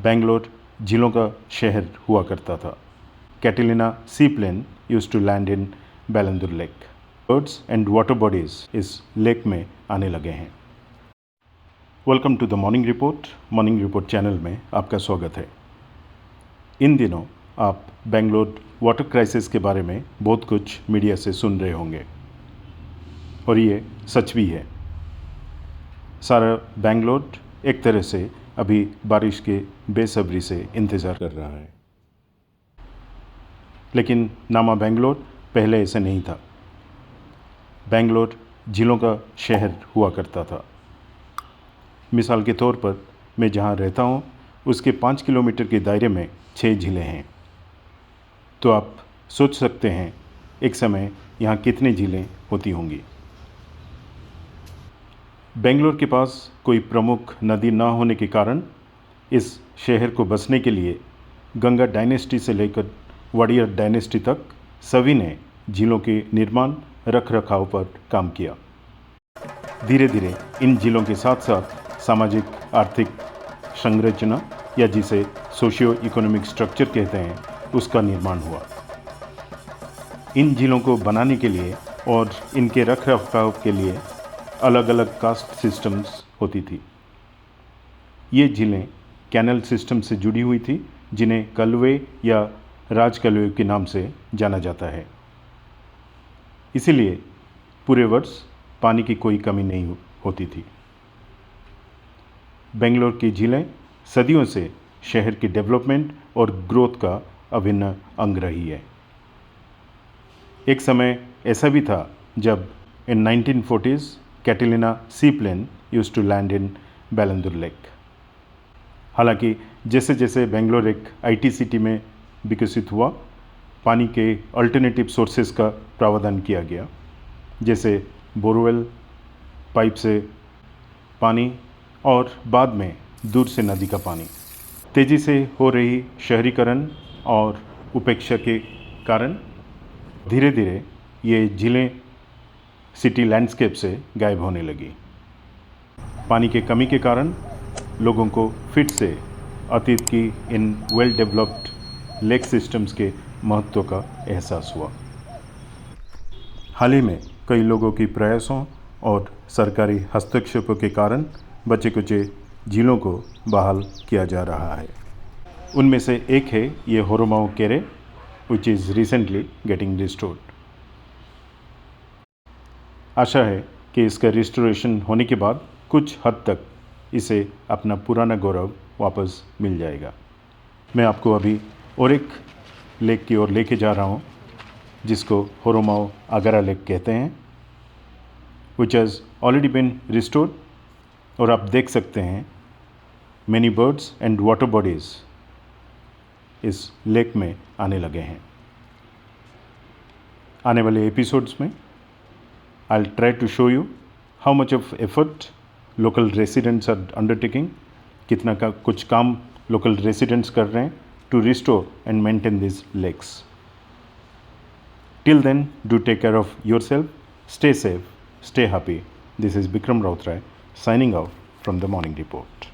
बेंगलोर झीलों का शहर हुआ करता था। Catalina seaplane used to land in Bellandur lake. Birds and water bodies इस लेक में आने लगे हैं। Welcome to the morning report. Morning report channel में आपका स्वागत है। इन दिनों आप बेंगलोर वाटर क्राइसिस के बारे में बहुत कुछ मीडिया से सुन रहे होंगे और ये सच भी है। सारा बेंगलोर एक तरह से अभी बारिश के बेसब्री से इंतज़ार कर रहा है। लेकिन नामा बेंगलोर पहले ऐसे नहीं था। बेंगलोर झीलों का शहर हुआ करता था। मिसाल के तौर पर मैं जहाँ रहता हूँ उसके 5 किलोमीटर के दायरे में 6 झीलें हैं। तो आप सोच सकते हैं एक समय यहाँ कितनी झीलें होती होंगी। बेंगलोर के पास कोई प्रमुख नदी न होने के कारण इस शहर को बसने के लिए गंगा डायनेस्टी से लेकर वॉडियर डायनेस्टी तक सभी ने झीलों के निर्माण रख रखाव पर काम किया। धीरे धीरे इन झीलों के साथ साथ सामाजिक आर्थिक संरचना या जिसे सोशियो इकोनॉमिक स्ट्रक्चर कहते हैं उसका निर्माण हुआ। इन झीलों को बनाने के लिए और इनके रख रखाव के लिए अलग अलग कास्ट सिस्टम्स होती थी। ये झीलें कैनल सिस्टम से जुड़ी हुई थी जिन्हें कलवे या राज कलवे के नाम से जाना जाता है। इसीलिए पूरे वर्ष पानी की कोई कमी नहीं होती थी। बेंगलोर की झीलें सदियों से शहर की डेवलपमेंट और ग्रोथ का अभिन्न अंग रही है। एक समय ऐसा भी था जब in 1940s Catalina seaplane used to land in Bellandur lake. हालांकि जैसे जैसे बेंगलोर एक आईटी सिटी में विकसित हुआ, पानी के अल्टरनेटिव सोर्सेज का प्रावधान किया गया, जैसे बोरवेल, पाइप से पानी और बाद में दूर से नदी का पानी। तेज़ी से हो रही शहरीकरण और उपेक्षा के कारण धीरे धीरे ये झीलें सिटी लैंडस्केप से गायब होने लगी। पानी के कमी के कारण लोगों को फिर से अतीत की in well developed lake systems के महत्व का एहसास हुआ। हाल ही में कई लोगों की प्रयासों और सरकारी हस्तक्षेपों के कारण बचे कुचे झीलों को बहाल किया जा रहा है। उनमें से एक है ये Horamavu Kere, which is recently getting restored. आशा है कि इसका रिस्टोरेशन होने के बाद कुछ हद तक इसे अपना पुराना गौरव वापस मिल जाएगा। मैं आपको अभी और एक लेक की ओर लेके जा रहा हूँ जिसको होरोमाओ आगरा लेक कहते हैं, which has already been restored. और आप देख सकते हैं many birds and water bodies इस लेक में आने लगे हैं। आने वाले एपिसोड्स में I'll try to show you how much of effort local residents are undertaking, कितना का कुछ काम local residents कर रहे हैं to restore and maintain these lakes. Till then, do take care of yourself, stay safe, stay happy. This is Bikram Rautrai signing off from the Morning Report.